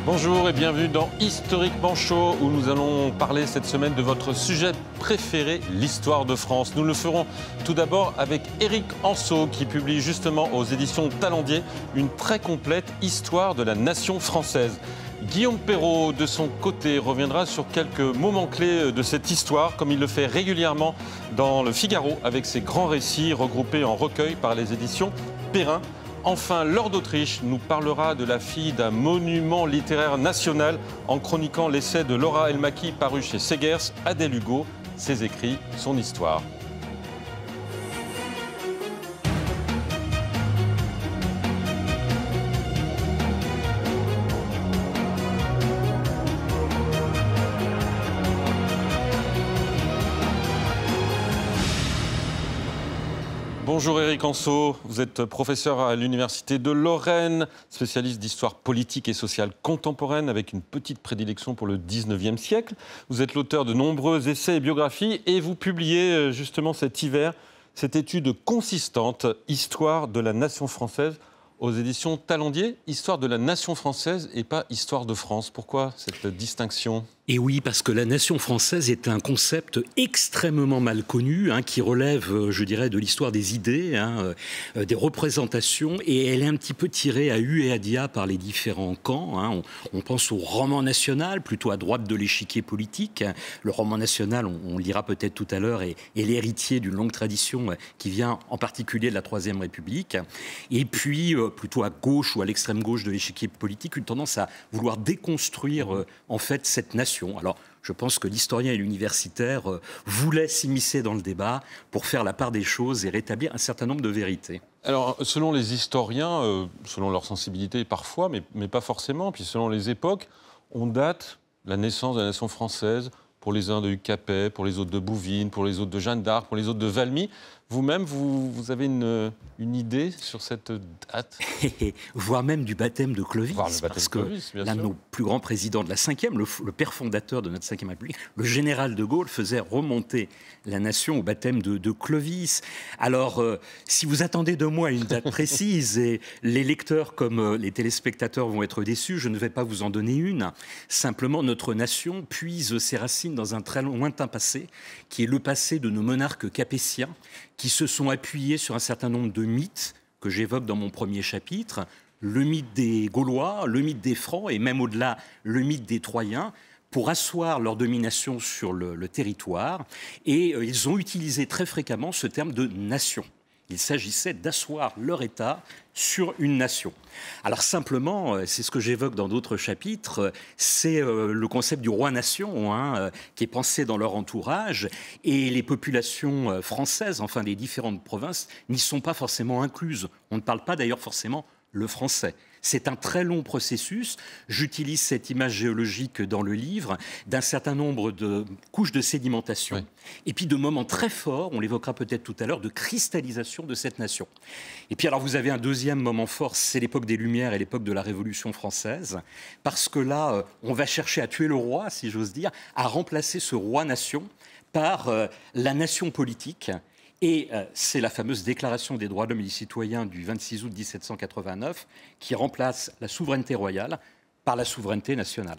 Bonjour et bienvenue dans Historiquement Chaud, où nous allons parler cette semaine de votre sujet préféré, l'histoire de France. Nous le ferons tout d'abord avec Éric Anseau, qui publie justement aux éditions Talendier une très complète histoire de la nation française. Guillaume Perrault, de son côté, reviendra sur quelques moments clés de cette histoire, comme il le fait régulièrement dans le Figaro, avec ses grands récits regroupés en recueil par les éditions Perrin. Enfin, Laure d'Autriche nous parlera de la fille d'un monument littéraire national en chroniquant l'essai de Laura Elmaki paru chez Segers, Adèle Hugo, ses écrits, son histoire. Bonjour Éric Anseau, vous êtes professeur à l'Université de Lorraine, spécialiste d'histoire politique et sociale contemporaine avec une petite prédilection pour le 19e siècle. Vous êtes l'auteur de nombreux essais et biographies et vous publiez justement cet hiver cette étude consistante, Histoire de la nation française, aux éditions Talendier. Histoire de la nation française et pas Histoire de France. Pourquoi cette distinction ? Et oui, parce que la nation française est un concept extrêmement mal connu, qui relève, je dirais, de l'histoire des idées, des représentations, et elle est un petit peu tirée à hu et à dia par les différents camps. On pense au roman national, plutôt à droite de l'échiquier politique. Le roman national, on le lira peut-être tout à l'heure, est l'héritier d'une longue tradition qui vient en particulier de la Troisième République. Et puis, plutôt à gauche ou à l'extrême gauche de l'échiquier politique, une tendance à vouloir déconstruire en fait cette nation. Alors, je pense que l'historien et l'universitaire voulaient s'immiscer dans le débat pour faire la part des choses et rétablir un certain nombre de vérités. Alors, selon les historiens, selon leur sensibilité parfois, mais pas forcément, puis selon les époques, on date la naissance de la nation française pour les uns de Hugues Capet, pour les autres de Bouvines, pour les autres de Jeanne d'Arc, pour les autres de Valmy. Vous-même, vous avez une idée sur cette date ? Voire même du baptême de Clovis, parce que l'un de nos plus grands présidents de la Ve, le père fondateur de notre Ve République, le général de Gaulle, faisait remonter la nation au baptême de Clovis. Alors, si vous attendez de moi une date précise, et les lecteurs comme les téléspectateurs vont être déçus, je ne vais pas vous en donner une. Simplement, notre nation puise ses racines dans un très lointain passé, qui est le passé de nos monarques capétiens, qui se sont appuyés sur un certain nombre de mythes que j'évoque dans mon premier chapitre, le mythe des Gaulois, le mythe des Francs et même au-delà, le mythe des Troyens, pour asseoir leur domination sur le territoire. Et ils ont utilisé très fréquemment ce terme de nation. Il s'agissait d'asseoir leur État sur une nation. Alors simplement, c'est ce que j'évoque dans d'autres chapitres, c'est le concept du roi-nation qui est pensé dans leur entourage, et les populations françaises, enfin des différentes provinces, n'y sont pas forcément incluses. On ne parle pas d'ailleurs forcément le français. C'est un très long processus. J'utilise cette image géologique dans le livre d'un certain nombre de couches de sédimentation, oui. Et puis de moments très forts, on l'évoquera peut-être tout à l'heure, de cristallisation de cette nation. Et puis alors vous avez un deuxième moment fort, c'est l'époque des Lumières et l'époque de la Révolution française, parce que là, on va chercher à tuer le roi, si j'ose dire, à remplacer ce roi-nation par la nation politique. Et c'est la fameuse Déclaration des droits de l'homme et du citoyen du 26 août 1789 qui remplace la souveraineté royale par la souveraineté nationale.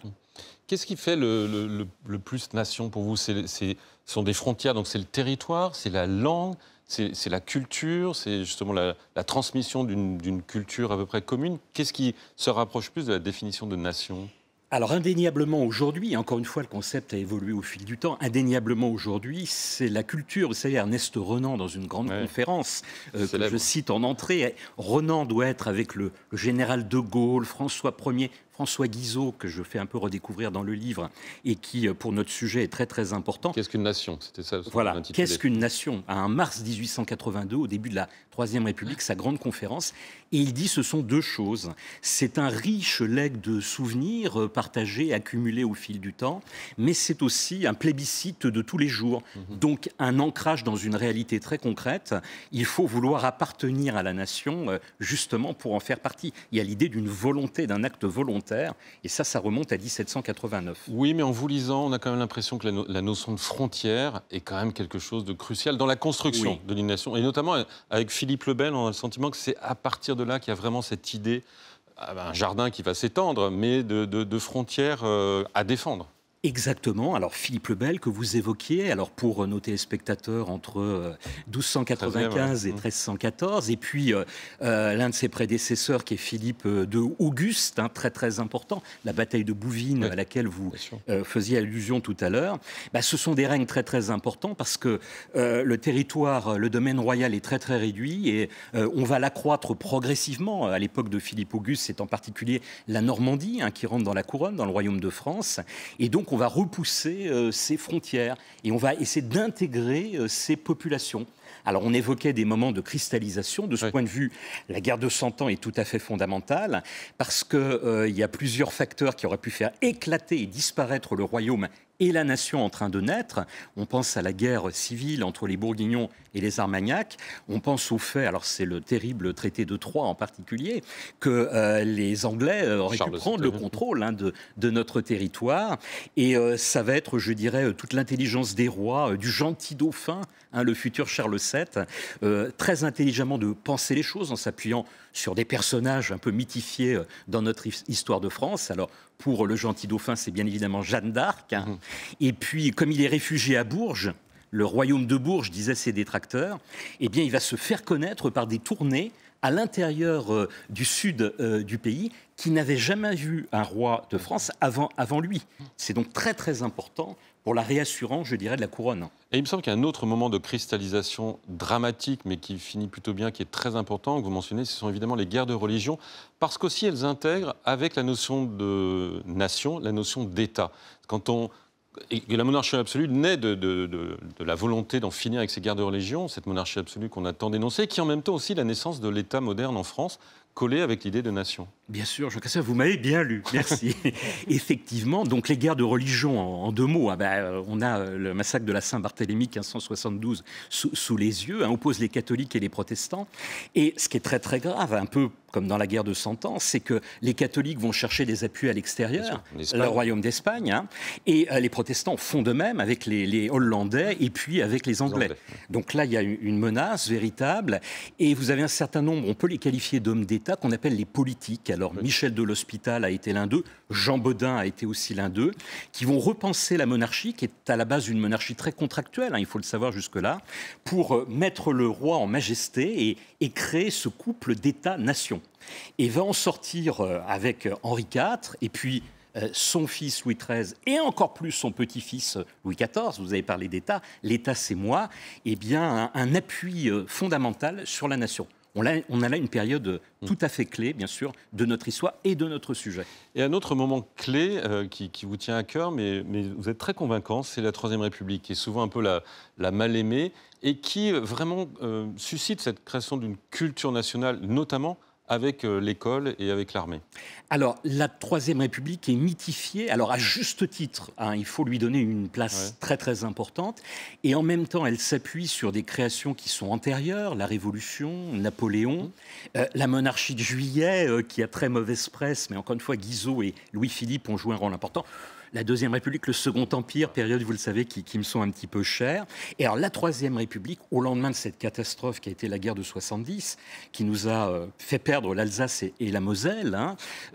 Qu'est-ce qui fait le plus nation pour vous ? Ce sont des frontières, donc c'est le territoire, c'est la langue, c'est la culture, c'est justement la transmission d'une culture à peu près commune. Qu'est-ce qui se rapproche plus de la définition de nation ? Alors indéniablement aujourd'hui, et encore une fois le concept a évolué au fil du temps, indéniablement aujourd'hui c'est la culture. Vous savez, Ernest Renan dans une grande conférence que je cite en entrée, Renan doit être avec le général de Gaulle, François Ier, François Guizot, que je fais un peu redécouvrir dans le livre, et qui, pour notre sujet, est très très important. Qu'est-ce qu'une nation ? C'était ça. Voilà, qu'est-ce qu'une nation ? En mars 1882, au début de la Troisième République, sa grande conférence, et il dit ce sont deux choses. C'est un riche legs de souvenirs partagés, accumulés au fil du temps, mais c'est aussi un plébiscite de tous les jours. Donc un ancrage dans une réalité très concrète. Il faut vouloir appartenir à la nation, justement pour en faire partie. Il y a l'idée d'une volonté, d'un acte volontaire, et ça remonte à 1789. Oui, mais en vous lisant, on a quand même l'impression que la notion de frontière est quand même quelque chose de crucial dans la construction de l'une nation, et notamment avec Philippe le Bel, on a le sentiment que c'est à partir de là qu'il y a vraiment cette idée un jardin qui va s'étendre, mais de frontières à défendre. Exactement. Alors, Philippe le Bel, que vous évoquiez, alors pour nos téléspectateurs, entre 1295 et 1314, et puis l'un de ses prédécesseurs, qui est Philippe de Auguste, très très important, la bataille de Bouvines, à laquelle vous faisiez allusion tout à l'heure. Ce sont des règnes très très importants, parce que le territoire, le domaine royal est très très réduit, et on va l'accroître progressivement. À l'époque de Philippe Auguste, c'est en particulier la Normandie qui rentre dans la couronne, dans le royaume de France, et donc on va repousser ces frontières et on va essayer d'intégrer ces populations. Alors, on évoquait des moments de cristallisation. De ce point de vue, la guerre de 100 ans est tout à fait fondamentale parce qu'il y a plusieurs facteurs qui auraient pu faire éclater et disparaître le royaume et la nation en train de naître. On pense à la guerre civile entre les Bourguignons et les Armagnacs. On pense au fait, alors c'est le terrible traité de Troyes en particulier, que les Anglais auraient pu prendre le contrôle de notre territoire. Et ça va être, je dirais, toute l'intelligence des rois, du gentil dauphin, le futur Charles VII, très intelligemment de penser les choses en s'appuyant sur des personnages un peu mythifiés dans notre histoire de France. Alors, pour le gentil dauphin, c'est bien évidemment Jeanne d'Arc. Et puis, comme il est réfugié à Bourges, le royaume de Bourges, disaient ses détracteurs, eh bien, il va se faire connaître par des tournées à l'intérieur du sud du pays, qui n'avait jamais vu un roi de France avant lui. C'est donc très, très important pour la réassurance, je dirais, de la couronne. Et il me semble qu'il y a un autre moment de cristallisation dramatique, mais qui finit plutôt bien, qui est très important, que vous mentionnez, ce sont évidemment les guerres de religion, parce qu'aussi elles intègrent, avec la notion de nation, la notion d'État. Et la monarchie absolue naît de la volonté d'en finir avec ces guerres de religion, cette monarchie absolue qu'on a tant dénoncée, qui est en même temps aussi la naissance de l'État moderne en France, collé avec l'idée de nation. Bien sûr, Jean Cassel, vous m'avez bien lu, merci. Effectivement, donc les guerres de religion, en deux mots, on a le massacre de la Saint-Barthélemy 1572 sous les yeux, oppose les catholiques et les protestants. Et ce qui est très très grave, un peu comme dans la guerre de 100 ans, c'est que les catholiques vont chercher des appuis à l'extérieur, le royaume d'Espagne, et les protestants font de même avec les Hollandais et puis avec les Anglais. Donc là, il y a une menace véritable, et vous avez un certain nombre, on peut les qualifier d'hommes d'État, qu'on appelle les politiques. Alors, Michel de l'Hospital a été l'un d'eux, Jean Bodin a été aussi l'un d'eux, qui vont repenser la monarchie, qui est à la base une monarchie très contractuelle, il faut le savoir jusque-là, pour mettre le roi en majesté et créer ce couple d'État-nation. Et va en sortir avec Henri IV, et puis son fils Louis XIII, et encore plus son petit-fils Louis XIV, vous avez parlé d'État, l'État c'est moi, eh bien un appui fondamental sur la nation. On a là une période tout à fait clé, bien sûr, de notre histoire et de notre sujet. Et un autre moment clé qui vous tient à cœur, mais vous êtes très convaincant, c'est la Troisième République, qui est souvent un peu la mal-aimée, et qui vraiment suscite cette création d'une culture nationale, notamment avec l'école et avec l'armée. Alors, la Troisième République est mythifiée, alors à juste titre, il faut lui donner une place très très importante, et en même temps, elle s'appuie sur des créations qui sont antérieures, la Révolution, Napoléon, la monarchie de Juillet, qui a très mauvaise presse, mais encore une fois, Guizot et Louis-Philippe ont joué un rôle important. La Deuxième République, le Second Empire, période, vous le savez, qui me sont un petit peu chères. Et alors, la Troisième République, au lendemain de cette catastrophe qui a été la guerre de 70, qui nous a fait perdre l'Alsace et la Moselle,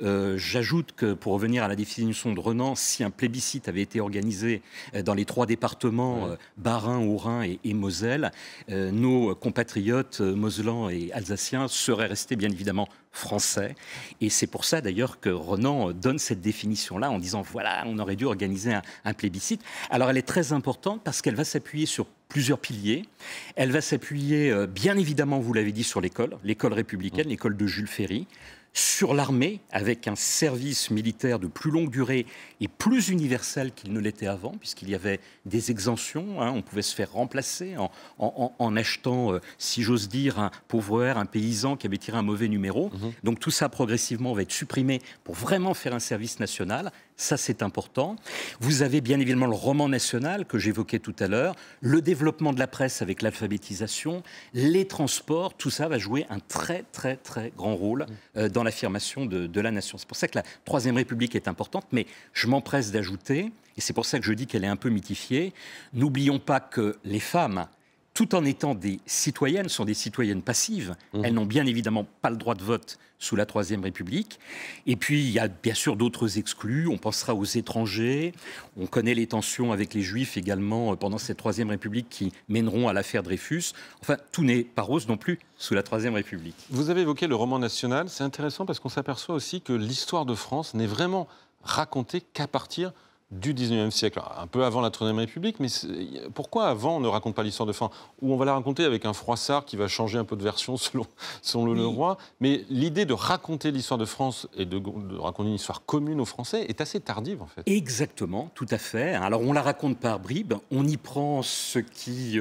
j'ajoute que, pour revenir à la définition de Renan, si un plébiscite avait été organisé dans les trois départements, Bas-Rhin, Haut-Rhin et Moselle, nos compatriotes moselans et alsaciens seraient restés, bien évidemment, français. Et c'est pour ça, d'ailleurs, que Renan donne cette définition-là en disant, voilà, on aurait dû organiser un plébiscite. Alors, elle est très importante parce qu'elle va s'appuyer sur plusieurs piliers. Elle va s'appuyer, bien évidemment, vous l'avez dit, sur l'école républicaine, l'école de Jules Ferry, sur l'armée, avec un service militaire de plus longue durée et plus universel qu'il ne l'était avant, puisqu'il y avait des exemptions. On pouvait se faire remplacer en achetant, si j'ose dire, un pauvre un paysan qui avait tiré un mauvais numéro. Donc tout ça, progressivement, va être supprimé pour vraiment faire un service national. Ça, c'est important. Vous avez bien évidemment le roman national que j'évoquais tout à l'heure, le développement de la presse avec l'alphabétisation, les transports, tout ça va jouer un très, très, très grand rôle dans l'affirmation de la nation. C'est pour ça que la Troisième République est importante, mais je m'empresse d'ajouter, et c'est pour ça que je dis qu'elle est un peu mythifiée, n'oublions pas que les femmes tout en étant des citoyennes, sont des citoyennes passives. Elles n'ont bien évidemment pas le droit de vote sous la Troisième République. Et puis, il y a bien sûr d'autres exclus. On pensera aux étrangers. On connaît les tensions avec les Juifs également pendant cette Troisième République qui mèneront à l'affaire Dreyfus. Enfin, tout n'est pas rose non plus sous la Troisième République. Vous avez évoqué le roman national. C'est intéressant parce qu'on s'aperçoit aussi que l'histoire de France n'est vraiment racontée qu'à partir du 19e siècle, un peu avant la Troisième République, mais pourquoi avant on ne raconte pas l'histoire de France? Ou on va la raconter avec un Froissart qui va changer un peu de version selon le roi, mais l'idée de raconter l'histoire de France et de raconter une histoire commune aux Français est assez tardive en fait. Exactement, tout à fait. Alors on la raconte par bribes, on y prend ce qui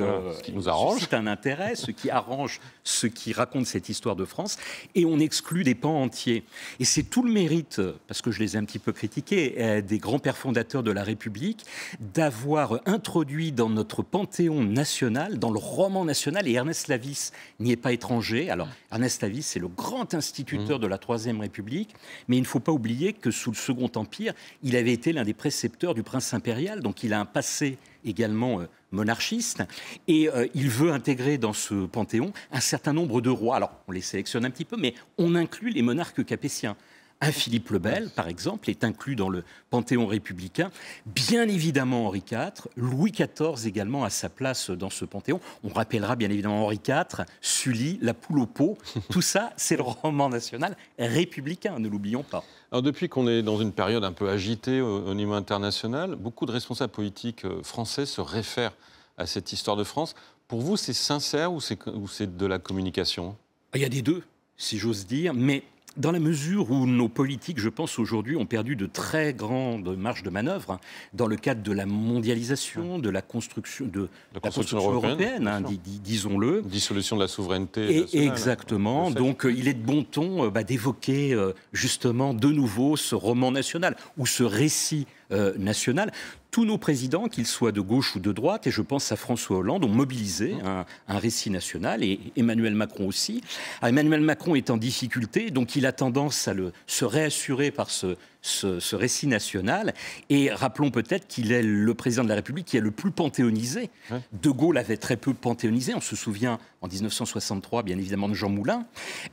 nous arrange, suscite un intérêt, ce qui arrange, ce qui raconte cette histoire de France, et on exclut des pans entiers. Et c'est tout le mérite, parce que je les ai un petit peu critiqués, des grands pères fondateurs de la République, d'avoir introduit dans notre panthéon national, dans le roman national, et Ernest Lavis n'y est pas étranger. Alors, Ernest Lavis, c'est le grand instituteur de la Troisième République, mais il ne faut pas oublier que sous le Second Empire, il avait été l'un des précepteurs du prince impérial, donc il a un passé également monarchiste, et il veut intégrer dans ce panthéon un certain nombre de rois. Alors, on les sélectionne un petit peu, mais on inclut les monarques capétiens. Un Philippe le Bel, par exemple, est inclus dans le panthéon républicain. Bien évidemment Henri IV, Louis XIV également a sa place dans ce panthéon. On rappellera bien évidemment Henri IV, Sully, la poule au pot. Tout ça, c'est le roman national républicain, ne l'oublions pas. Alors depuis qu'on est dans une période un peu agitée au niveau international, beaucoup de responsables politiques français se réfèrent à cette histoire de France. Pour vous, c'est sincère ou c'est de la communication? Il y a des deux, si j'ose dire, mais dans la mesure où nos politiques, je pense, aujourd'hui, ont perdu de très grandes marges de manœuvre dans le cadre de la mondialisation, de la construction, la construction européenne, disons-le. Dissolution de la souveraineté nationale. Exactement. Donc, il est de bon ton d'évoquer justement de nouveau ce roman national ou ce récit national. Tous nos présidents, qu'ils soient de gauche ou de droite, et je pense à François Hollande, ont mobilisé un récit national, et Emmanuel Macron aussi. Alors, Emmanuel Macron est en difficulté, donc il a tendance à se réassurer par ce récit national. Et rappelons peut-être qu'il est le président de la République qui est le plus panthéonisé. Ouais. De Gaulle avait très peu panthéonisé. On se souvient, en 1963, bien évidemment, de Jean Moulin.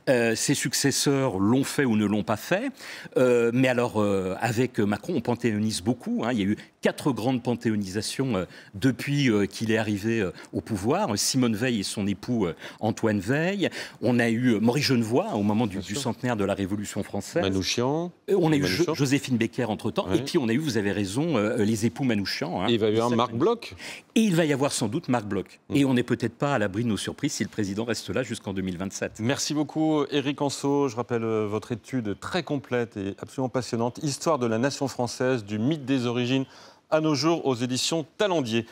Ses successeurs l'ont fait ou ne l'ont pas fait. Mais alors, avec Macron, on panthéonise beaucoup. Il y a eu 4 grandes panthéonisations depuis qu'il est arrivé au pouvoir. Simone Veil et son époux Antoine Veil. On a eu Maurice Genevoix au moment du centenaire de la Révolution française. Manouchian. On a eu Joséphine Baker entre-temps. Oui. Et puis on a eu, vous avez raison, les époux Manouchian. Et il va y avoir Marc Bloch. Et il va y avoir sans doute Marc Bloch. Et on n'est peut-être pas à l'abri de nos surprises si le président reste là jusqu'en 2027. Merci beaucoup Éric Anseau. Je rappelle votre étude très complète et absolument passionnante. Histoire de la nation française, du mythe des origines à nos jours aux éditions Talendier.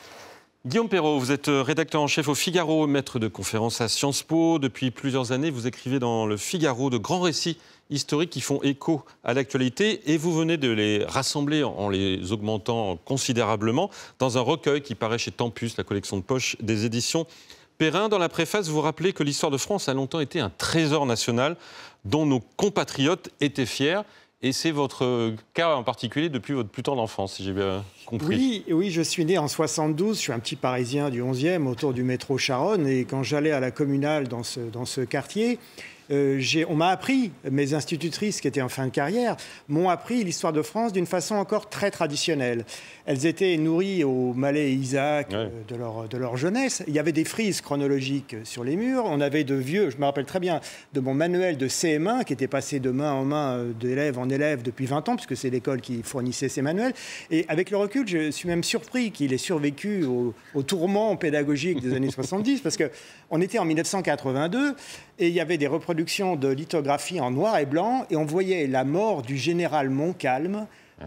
Guillaume Perrault, vous êtes rédacteur en chef au Figaro, maître de conférences à Sciences Po. Depuis plusieurs années, vous écrivez dans le Figaro de grands récits historiques qui font écho à l'actualité et vous venez de les rassembler en les augmentant considérablement dans un recueil qui paraît chez Tempus, la collection de poche des éditions Perrin. Dans la préface, vous rappelez que l'histoire de France a longtemps été un trésor national dont nos compatriotes étaient fiers. Et c'est votre cas en particulier depuis votre plus tendre enfance, si j'ai bien compris. Oui, je suis né en 72, je suis un petit Parisien du 11e, autour du métro Charonne. Et quand j'allais à la Communale dans ce quartier, on m'a appris, mes institutrices qui étaient en fin de carrière, m'ont appris l'histoire de France d'une façon encore très traditionnelle. Elles étaient nourries au Malais et Isaac de leur jeunesse. Il y avait des frises chronologiques sur les murs. On avait de vieux, je me rappelle très bien, de mon manuel de CM1 qui était passé de main en main, d'élève en élève depuis 20 ans, puisque c'est l'école qui fournissait ces manuels. Et avec le recul, je suis même surpris qu'il ait survécu au tourment pédagogique des années 70, parce qu'on était en 1982 et il y avait des reproductions de lithographie en noir et blanc, et on voyait la mort du général Montcalm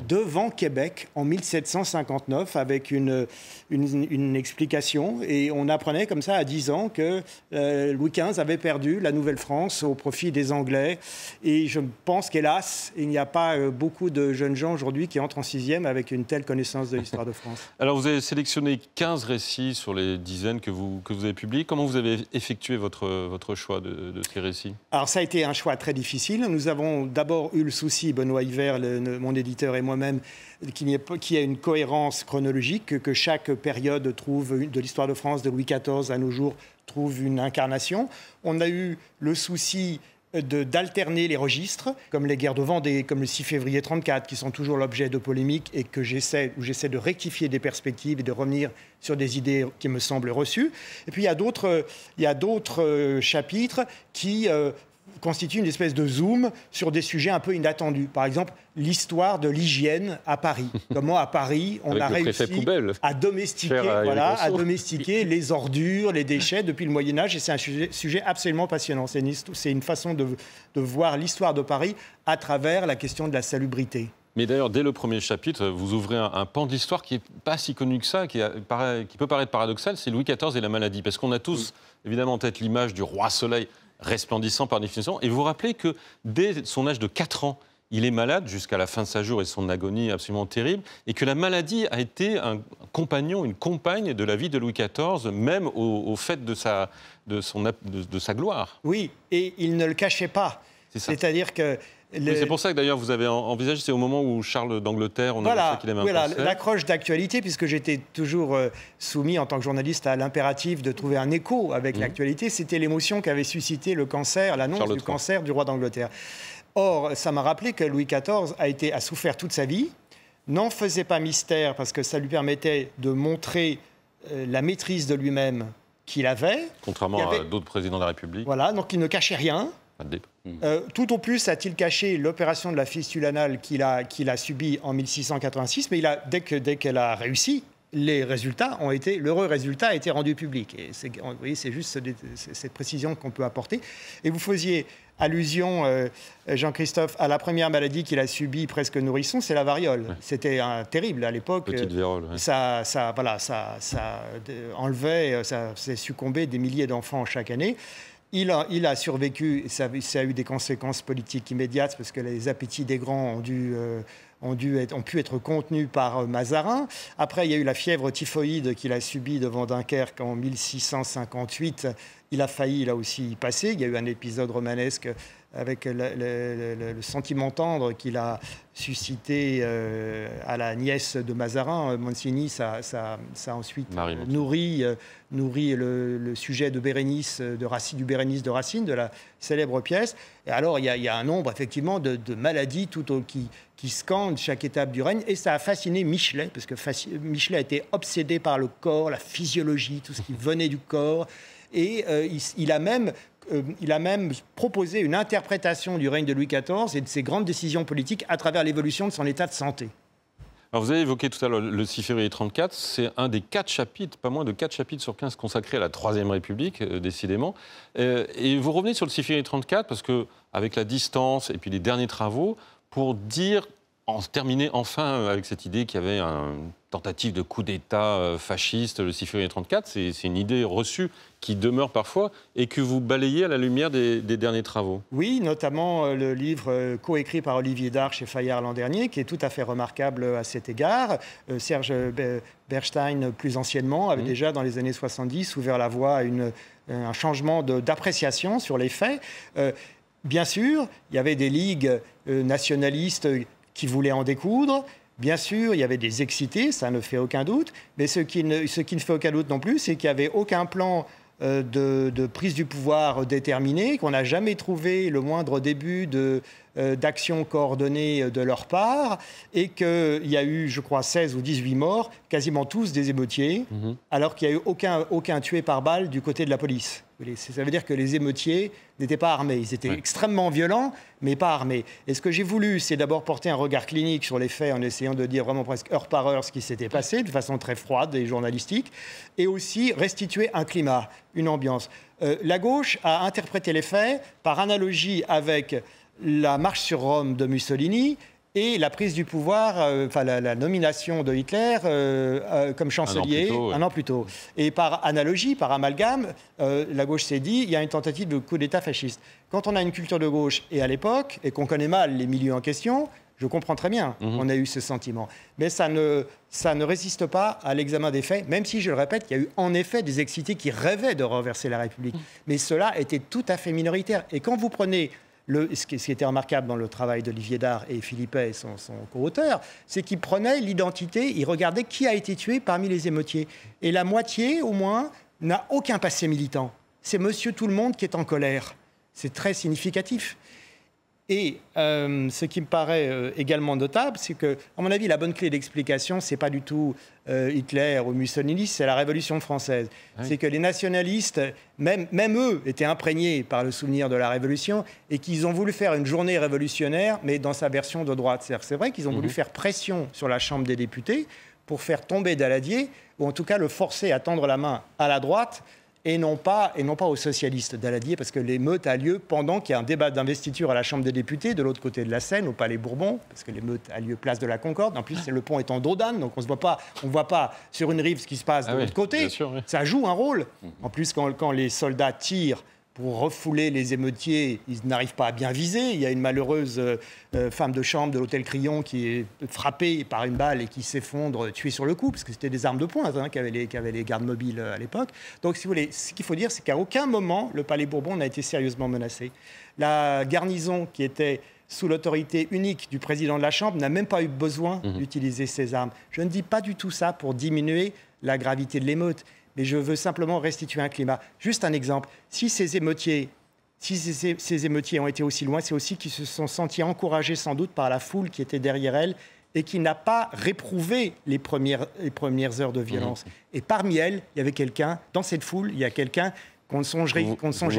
devant Québec en 1759 avec une explication. Et on apprenait comme ça à 10 ans que Louis XV avait perdu la Nouvelle-France au profit des Anglais. Et je pense qu'hélas, il n'y a pas beaucoup de jeunes gens aujourd'hui qui entrent en 6e avec une telle connaissance de l'histoire de France. Alors vous avez sélectionné 15 récits sur les dizaines que vous avez publiés. Comment vous avez effectué votre choix de ces récits? Alors ça a été un choix très difficile. Nous avons d'abord eu le souci, Benoît Hiver, mon éditeur et moi-même, qu'il y ait une cohérence chronologique, que chaque période trouve, de l'histoire de France, de Louis XIV à nos jours, trouve une incarnation. On a eu le souci d'alterner les registres, comme les guerres de Vendée, comme le 6 février 1934, qui sont toujours l'objet de polémiques et où j'essaie de rectifier des perspectives et de revenir sur des idées qui me semblent reçues. Et puis il y a d'autres chapitres qui constitue une espèce de zoom sur des sujets un peu inattendus. Par exemple, l'histoire de l'hygiène à Paris. Comment à Paris, on a réussi à domestiquer les ordures, les déchets depuis le Moyen-Âge. Et c'est un sujet absolument passionnant. C'est une façon de voir l'histoire de Paris à travers la question de la salubrité. Mais d'ailleurs, dès le premier chapitre, vous ouvrez un pan de l'histoire qui n'est pas si connu que ça, qui peut paraître paradoxal, c'est Louis XIV et la maladie. Parce qu'on a tous, évidemment, en tête l'image du roi soleil resplendissant par définition. Et vous vous rappelez que dès son âge de 4 ans, il est malade jusqu'à la fin de sa jour et son agonie absolument terrible, et que la maladie a été un compagnon, une compagne de la vie de Louis XIV, même au fait de sa gloire. Oui, et il ne le cachait pas. C'est-à-dire que... C'est pour ça que d'ailleurs vous avez envisagé, c'est au moment où Charles d'Angleterre, on a vu qu'il aimait un cancer. L'accroche d'actualité, puisque j'étais toujours soumis en tant que journaliste à l'impératif de trouver un écho avec l'actualité, c'était l'émotion qu'avait suscité le cancer, l'annonce du cancer du roi d'Angleterre. Or, ça m'a rappelé que Louis XIV a souffert toute sa vie, n'en faisait pas mystère parce que ça lui permettait de montrer la maîtrise de lui-même qu'il avait. Contrairement à d'autres présidents de la République. Voilà, donc il ne cachait rien. Tout au plus a-t-il caché l'opération de la fistule anale qu'il a subie en 1686, mais dès qu'elle a réussi, l'heureux résultat a été rendu public. Et vous voyez, c'est juste cette précision qu'on peut apporter. Et vous faisiez allusion, Jean-Christophe, à la première maladie qu'il a subie presque nourrisson, c'est la variole. Ouais. C'était terrible à l'époque. Petite vérole. Ouais. Ça enlevait, ça faisait succomber des milliers d'enfants chaque année. Il a survécu, et ça a eu des conséquences politiques immédiates parce que les appétits des grands ont pu être contenus par Mazarin. Après, il y a eu la fièvre typhoïde qu'il a subie devant Dunkerque en 1658. Il a failli, là aussi, y passer. Il y a eu un épisode romanesque avec le sentiment tendre qu'il a suscité à la nièce de Mazarin, Mancini. Ça a ensuite nourri le sujet de Bérénice, du Bérénice de Racine, de la célèbre pièce. Et alors, il y a un nombre, effectivement, de maladies qui scandent chaque étape du règne. Et ça a fasciné Michelet, parce que Michelet a été obsédé par le corps, la physiologie, tout ce qui venait du corps. Et il a même proposé une interprétation du règne de Louis XIV et de ses grandes décisions politiques à travers l'évolution de son état de santé. Alors vous avez évoqué tout à l'heure le 6 février 1934, c'est un des 4 chapitres, pas moins de 4 chapitres sur 15 consacrés à la Troisième République, décidément. Et vous revenez sur le 6 février 1934 parce qu'avec la distance et puis les derniers travaux, pour terminer enfin avec cette idée qu'il y avait une tentative de coup d'État fasciste le 6 février 1934, c'est une idée reçue qui demeure parfois et que vous balayez à la lumière des derniers travaux. Oui, notamment le livre coécrit par Olivier Darche et Fayard l'an dernier, qui est tout à fait remarquable à cet égard. Serge Bernstein, plus anciennement, avait déjà dans les années 70 ouvert la voie à un changement d'appréciation sur les faits. Bien sûr, il y avait des ligues nationalistes qui voulaient en découdre. Bien sûr, il y avait des excités, ça ne fait aucun doute. Mais ce qui ne fait aucun doute non plus, c'est qu'il n'y avait aucun plan de prise du pouvoir déterminé, qu'on n'a jamais trouvé le moindre début d'action coordonnée de leur part, et qu'il y a eu, je crois, 16 ou 18 morts, quasiment tous des émeutiers, alors qu'il n'y a eu aucun tué par balle du côté de la police. Ça veut dire que les émeutiers n'étaient pas armés. Ils étaient extrêmement violents, mais pas armés. Et ce que j'ai voulu, c'est d'abord porter un regard clinique sur les faits en essayant de dire vraiment presque heure par heure ce qui s'était passé, de façon très froide et journalistique, et aussi restituer un climat, une ambiance. La gauche a interprété les faits par analogie avec la marche sur Rome de Mussolini et la prise du pouvoir, la nomination de Hitler comme chancelier un an plus tôt. Et par analogie, par amalgame, la gauche s'est dit il y a une tentative de coup d'État fasciste. Quand on a une culture de gauche, et à l'époque, et qu'on connaît mal les milieux en question, je comprends très bien qu'on a eu ce sentiment. Mais ça ne résiste pas à l'examen des faits, même si, je le répète, il y a eu en effet des excités qui rêvaient de renverser la République. Mais cela était tout à fait minoritaire. Et quand vous prenez Ce qui était remarquable dans le travail d'Olivier Dard et Philippe Hay, son co-auteur, c'est qu'il prenait l'identité, il regardait qui a été tué parmi les émeutiers. Et la moitié, au moins, n'a aucun passé militant. C'est monsieur tout le monde qui est en colère. C'est très significatif. Et ce qui me paraît également notable, c'est que, à mon avis, la bonne clé d'explication, c'est pas du tout Hitler ou Mussolini, c'est la Révolution française. Oui. C'est que les nationalistes, même eux, étaient imprégnés par le souvenir de la Révolution et qu'ils ont voulu faire une journée révolutionnaire, mais dans sa version de droite. C'est vrai qu'ils ont voulu faire pression sur la Chambre des députés pour faire tomber Daladier, ou en tout cas le forcer à tendre la main à la droite, et non pas aux socialistes. Daladier, parce que l'émeute a lieu pendant qu'il y a un débat d'investiture à la Chambre des députés, de l'autre côté de la Seine, au Palais Bourbon, parce que l'émeute a lieu place de la Concorde. En plus, le pont est en dos d'âne, donc on ne voit pas sur une rive ce qui se passe de l'autre côté. Sûr, oui. Ça joue un rôle. En plus, quand les soldats tirent pour refouler les émeutiers, ils n'arrivent pas à bien viser. Il y a une malheureuse femme de chambre de l'hôtel Crillon qui est frappée par une balle et qui s'effondre, tuée sur le coup, parce que c'était des armes de poing qu'avaient les gardes mobiles à l'époque. Donc, si vous voulez, ce qu'il faut dire, c'est qu'à aucun moment, le Palais Bourbon n'a été sérieusement menacé. La garnison, qui était sous l'autorité unique du président de la Chambre, n'a même pas eu besoin d'utiliser ces armes. Je ne dis pas du tout ça pour diminuer la gravité de l'émeute, mais je veux simplement restituer un climat. Juste un exemple. Si ces émeutiers ont été aussi loin, c'est aussi qu'ils se sont sentis encouragés sans doute par la foule qui était derrière elle et qui n'a pas réprouvé les premières heures de violence. Et parmi elles, il y avait quelqu'un, dans cette foule, il y a quelqu'un qu'on ne songeait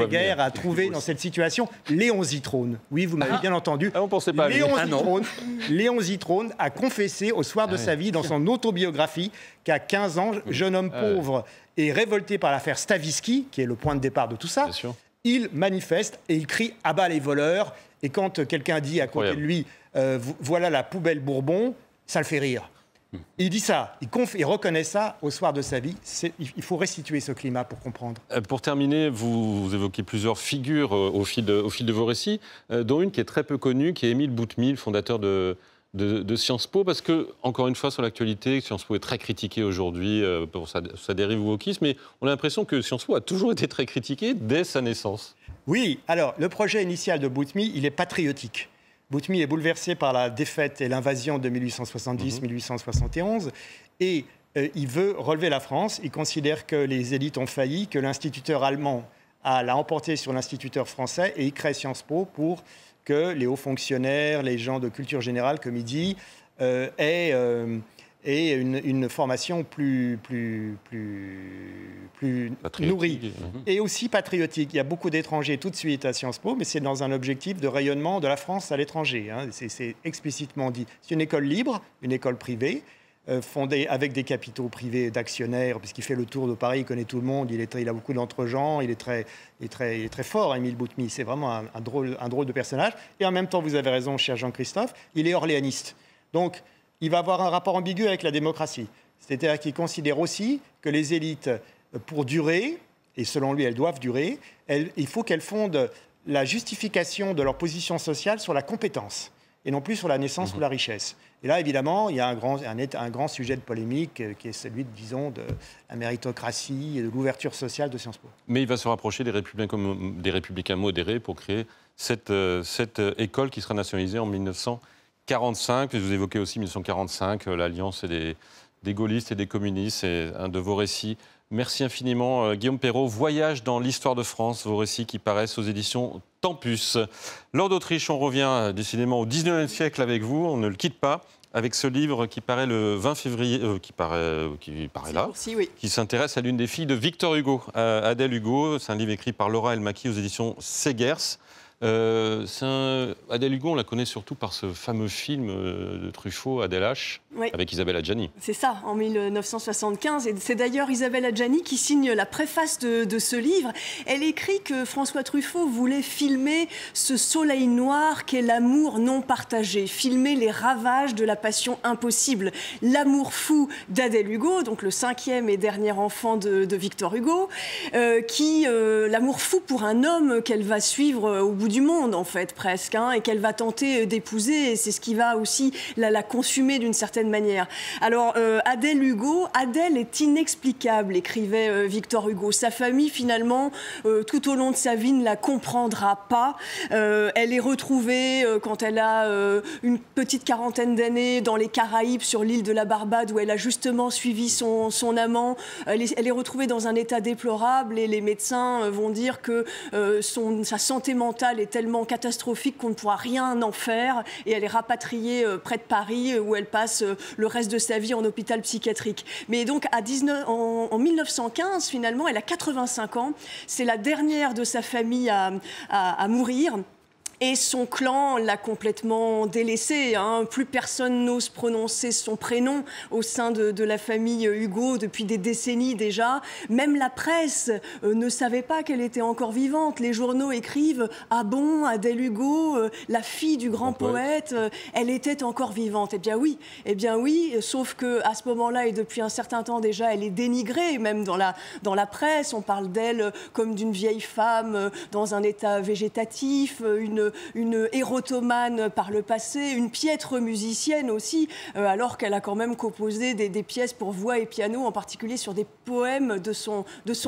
guère à trouver dans cette situation, Léon Zitrone. Oui, vous m'avez bien entendu. On pensait pas Léon Zitrone a confessé au soir de sa vie, dans son autobiographie, qu'à 15 ans, jeune homme pauvre et révolté par l'affaire Stavisky, qui est le point de départ de tout ça, il manifeste et il crie « à bas les voleurs ». Et quand quelqu'un dit à côté de lui « voilà la poubelle Bourbon », ça le fait rire. Il dit ça, il reconnaît ça au soir de sa vie. Il faut restituer ce climat pour comprendre. Pour terminer, vous évoquez plusieurs figures au fil de vos récits, dont une qui est très peu connue, qui est Émile Boutmy, le fondateur de Sciences Po, parce que, encore une fois, sur l'actualité, Sciences Po est très critiqué aujourd'hui pour sa dérive wokisme, mais on a l'impression que Sciences Po a toujours été très critiqué dès sa naissance. Oui, alors, le projet initial de Boutmy, il est patriotique. Boutmy est bouleversé par la défaite et l'invasion de 1870-1871 et il veut relever la France. Il considère que les élites ont failli, que l'instituteur allemand l'a emporté sur l'instituteur français et il crée Sciences Po pour que les hauts fonctionnaires, les gens de culture générale, comme il dit, aient une formation plus nourrie et aussi patriotique. Il y a beaucoup d'étrangers tout de suite à Sciences Po, mais c'est dans un objectif de rayonnement de la France à l'étranger. C'est explicitement dit. C'est une école libre, une école privée, fondée avec des capitaux privés d'actionnaires, puisqu'il fait le tour de Paris, il connaît tout le monde, il a beaucoup d'entre-gens, il est très fort, Émile Boutmy. C'est vraiment un drôle de personnage. Et en même temps, vous avez raison, cher Jean-Christophe, il est orléaniste. Donc, il va avoir un rapport ambigu avec la démocratie. C'est-à-dire qu'il considère aussi que les élites, pour durer, et selon lui, elles doivent durer, il faut qu'elles fondent la justification de leur position sociale sur la compétence, et non plus sur la naissance ou la richesse. Et là, évidemment, il y a un grand sujet de polémique qui est celui, disons, de la méritocratie et de l'ouverture sociale de Sciences Po. Mais il va se rapprocher des républicains modérés pour créer cette école qui sera nationalisée en 1945. Vous évoquez aussi 1945, l'alliance des gaullistes et des communistes, c'est un de vos récits. Merci infiniment, Guillaume Perrault. Voyage dans l'histoire de France, vos récits qui paraissent aux éditions Tempus. Lord d'Autriche, on revient décidément au 19e siècle avec vous, on ne le quitte pas, avec ce livre qui paraît le 20 février, qui paraît là, qui s'intéresse à l'une des filles de Victor Hugo, Adèle Hugo. C'est un livre écrit par Laura Elmaki aux éditions Segers. Adèle Hugo, on la connaît surtout par ce fameux film de Truffaut, Adèle H, avec Isabelle Adjani. C'est ça, en 1975. Et c'est d'ailleurs Isabelle Adjani qui signe la préface de ce livre. Elle écrit que François Truffaut voulait filmer ce soleil noir qu'est l'amour non partagé, filmer les ravages de la passion impossible, l'amour fou d'Adèle Hugo, donc le 5e et dernier enfant de Victor Hugo, l'amour fou pour un homme qu'elle va suivre au bout bout du monde, en fait, presque, hein, et qu'elle va tenter d'épouser, et c'est ce qui va aussi la consumer d'une certaine manière. Alors, Adèle Hugo, Adèle est inexplicable, écrivait Victor Hugo. Sa famille, finalement, tout au long de sa vie, ne la comprendra pas. Elle est retrouvée quand elle a une petite quarantaine d'années dans les Caraïbes, sur l'île de la Barbade, où elle a justement suivi son amant. Elle est retrouvée dans un état déplorable, et les médecins vont dire que sa santé mentale est tellement catastrophique qu'on ne pourra rien en faire, et elle est rapatriée près de Paris, où elle passe le reste de sa vie en hôpital psychiatrique. Mais donc en 1915, finalement, elle a 85 ans. C'est la dernière de sa famille à mourir. Et son clan l'a complètement délaissée, hein. Plus personne n'ose prononcer son prénom au sein de la famille Hugo depuis des décennies déjà. Même la presse ne savait pas qu'elle était encore vivante. Les journaux écrivent « Ah bon, Adèle Hugo, la fille du grand poète, elle était encore vivante ». Eh bien oui, sauf qu'à ce moment-là, et depuis un certain temps déjà, elle est dénigrée, même dans la presse. On parle d'elle comme d'une vieille femme dans un état végétatif, une érotomane par le passé, une piètre musicienne aussi, alors qu'elle a quand même composé des pièces pour voix et piano, en particulier sur des poèmes de son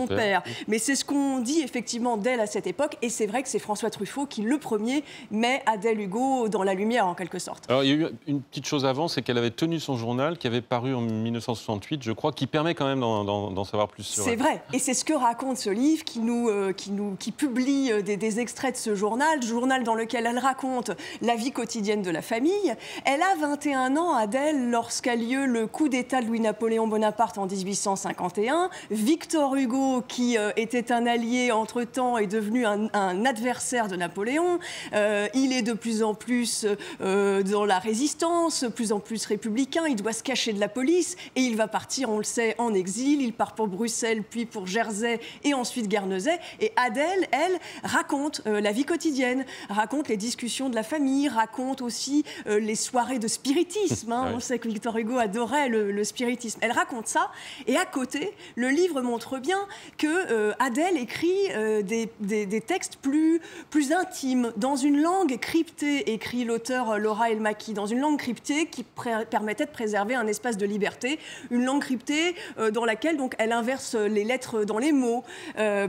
père. Mais c'est ce qu'on dit effectivement d'elle à cette époque, et c'est vrai que c'est François Truffaut qui, le premier, met Adèle Hugo dans la lumière, en quelque sorte. Alors, il y a eu une petite chose avant, c'est qu'elle avait tenu son journal, qui avait paru en 1968, je crois, qui permet quand même d'en savoir plus sur elle. C'est vrai, et c'est ce que raconte ce livre qui publie des extraits de ce journal dans lequel elle raconte la vie quotidienne de la famille. Elle a 21 ans, Adèle, lorsqu'a lieu le coup d'État de Louis-Napoléon Bonaparte en 1851. Victor Hugo, qui était un allié entre-temps, est devenu un adversaire de Napoléon. Il est de plus en plus dans la résistance, de plus en plus républicain. Il doit se cacher de la police et il va partir, on le sait, en exil. Il part pour Bruxelles, puis pour Jersey et ensuite Guernesey. Et Adèle, elle, raconte la vie quotidienne, raconte les discussions de la famille, raconte aussi les soirées de spiritisme. Hein. On sait que Victor Hugo adorait le spiritisme. Elle raconte ça. Et à côté, le livre montre bien que Adèle écrit des textes plus intimes, dans une langue cryptée, écrit l'auteur Laura Elmaki, dans une langue cryptée qui permettait de préserver un espace de liberté. Une langue cryptée dans laquelle donc, elle inverse les lettres dans les mots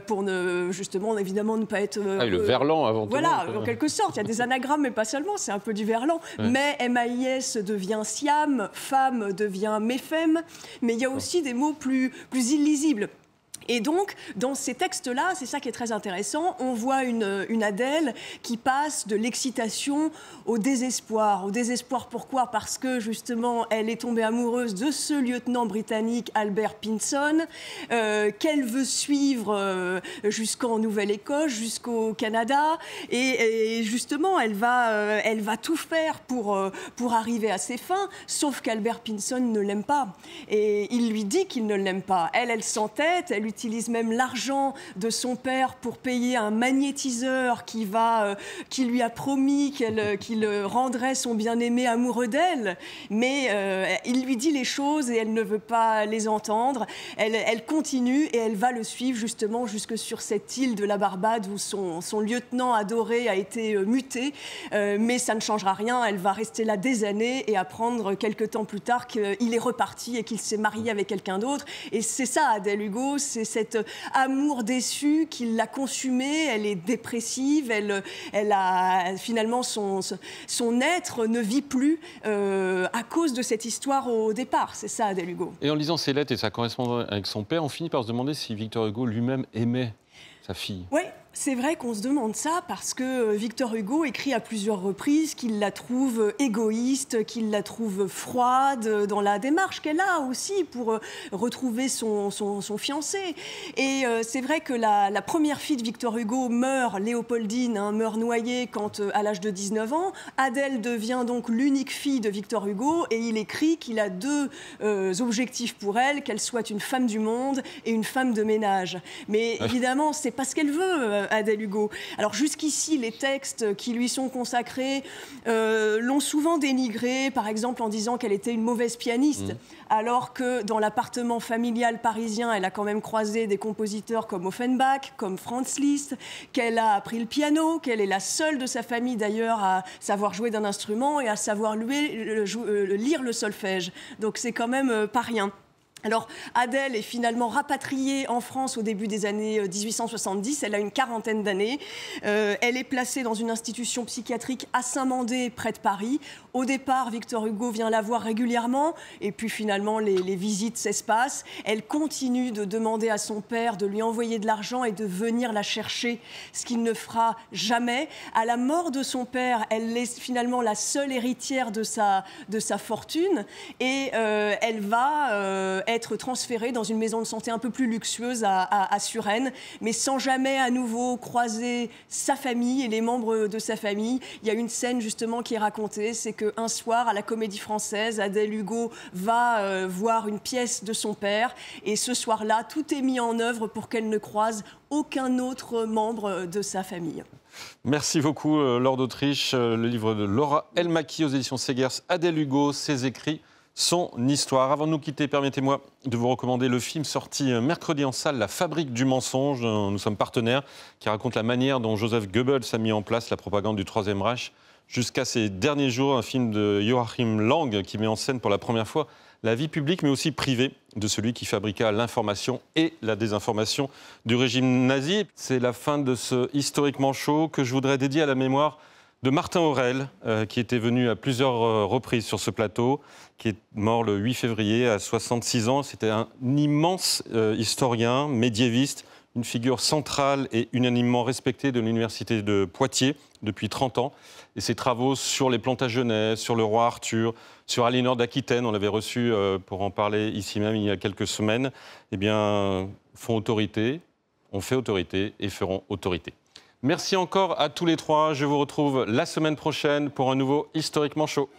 pour justement, évidemment, ne pas être... le verlan avant tout. Voilà, en quelque sorte. Il y a des anagrammes, mais pas seulement, c'est un peu du verlan. Mais MAIS devient Siam, femme devient Méphème, mais il y a aussi des mots plus illisibles. Et donc, dans ces textes-là, c'est ça qui est très intéressant, on voit une Adèle qui passe de l'excitation au désespoir. Au désespoir, pourquoi ? Parce que, justement, elle est tombée amoureuse de ce lieutenant britannique, Albert Pinson, qu'elle veut suivre jusqu'en Nouvelle-Écosse, jusqu'au Canada. Et justement, elle va tout faire pour arriver à ses fins, sauf qu'Albert Pinson ne l'aime pas. Et il lui dit qu'il ne l'aime pas. Elle s'entête, elle utilise même l'argent de son père pour payer un magnétiseur qui lui a promis qu'il rendrait son bien-aimé amoureux d'elle. Mais il lui dit les choses et elle ne veut pas les entendre. Elle continue et elle va le suivre justement jusque sur cette île de la Barbade où son lieutenant adoré a été muté. Mais ça ne changera rien. Elle va rester là des années et apprendre quelques temps plus tard qu'il est reparti et qu'il s'est marié avec quelqu'un d'autre. Et c'est ça, Adèle Hugo, c'est cet amour déçu qui l'a consumée. Elle est dépressive, elle a finalement son être ne vit plus à cause de cette histoire au départ. C'est ça, Adèle Hugo. Et en lisant ses lettres et sa correspondance avec son père, on finit par se demander si Victor Hugo lui-même aimait sa fille. Oui. C'est vrai qu'on se demande ça parce que Victor Hugo écrit à plusieurs reprises qu'il la trouve égoïste, qu'il la trouve froide dans la démarche qu'elle a aussi pour retrouver son fiancé. Et c'est vrai que la première fille de Victor Hugo meurt, Léopoldine, meurt noyée quand, à l'âge de 19 ans. Adèle devient donc l'unique fille de Victor Hugo et il écrit qu'il a deux objectifs pour elle, qu'elle soit une femme du monde et une femme de ménage. Mais évidemment, c'est pas ce qu'elle veut. Adèle Hugo. Alors jusqu'ici, les textes qui lui sont consacrés l'ont souvent dénigrée, par exemple en disant qu'elle était une mauvaise pianiste, alors que dans l'appartement familial parisien, elle a quand même croisé des compositeurs comme Offenbach, comme Franz Liszt, qu'elle a appris le piano, qu'elle est la seule de sa famille d'ailleurs à savoir jouer d'un instrument et à savoir lire le solfège. Donc c'est quand même pas rien. Alors, Adèle est finalement rapatriée en France au début des années 1870. Elle a une quarantaine d'années. Elle est placée dans une institution psychiatrique à Saint-Mandé, près de Paris. Au départ, Victor Hugo vient la voir régulièrement. Et puis, finalement, les visites s'espacent. Elle continue de demander à son père de lui envoyer de l'argent et de venir la chercher, ce qu'il ne fera jamais. À la mort de son père, elle est finalement la seule héritière de sa fortune. Et elle va être transférée dans une maison de santé un peu plus luxueuse à Suresnes, mais sans jamais à nouveau croiser sa famille et les membres de sa famille. Il y a une scène justement qui est racontée, c'est qu'un soir à la Comédie Française, Adèle Hugo va voir une pièce de son père et ce soir-là, tout est mis en œuvre pour qu'elle ne croise aucun autre membre de sa famille. Merci beaucoup, Laure d'Autriche. Le livre de Laura Elmaki aux éditions Segers, Adèle Hugo, ses écrits, son histoire. Avant de nous quitter, permettez-moi de vous recommander le film sorti mercredi en salle, La Fabrique du mensonge. Nous sommes partenaires, qui raconte la manière dont Joseph Goebbels a mis en place la propagande du Troisième Reich jusqu'à ses derniers jours. Un film de Joachim Lang qui met en scène pour la première fois la vie publique, mais aussi privée, de celui qui fabriqua l'information et la désinformation du régime nazi. C'est la fin de ce Historiquement Chaud que je voudrais dédier à la mémoire de Martin Aurel, qui était venu à plusieurs reprises sur ce plateau, qui est mort le 8 février à 66 ans. C'était un immense historien, médiéviste, une figure centrale et unanimement respectée de l'université de Poitiers depuis 30 ans. Et ses travaux sur les Plantagenets, sur le roi Arthur, sur Aliénor d'Aquitaine, on l'avait reçu pour en parler ici même il y a quelques semaines, eh bien, font autorité, ont fait autorité et feront autorité. Merci encore à tous les trois. Je vous retrouve la semaine prochaine pour un nouveau Historiquement Chaud.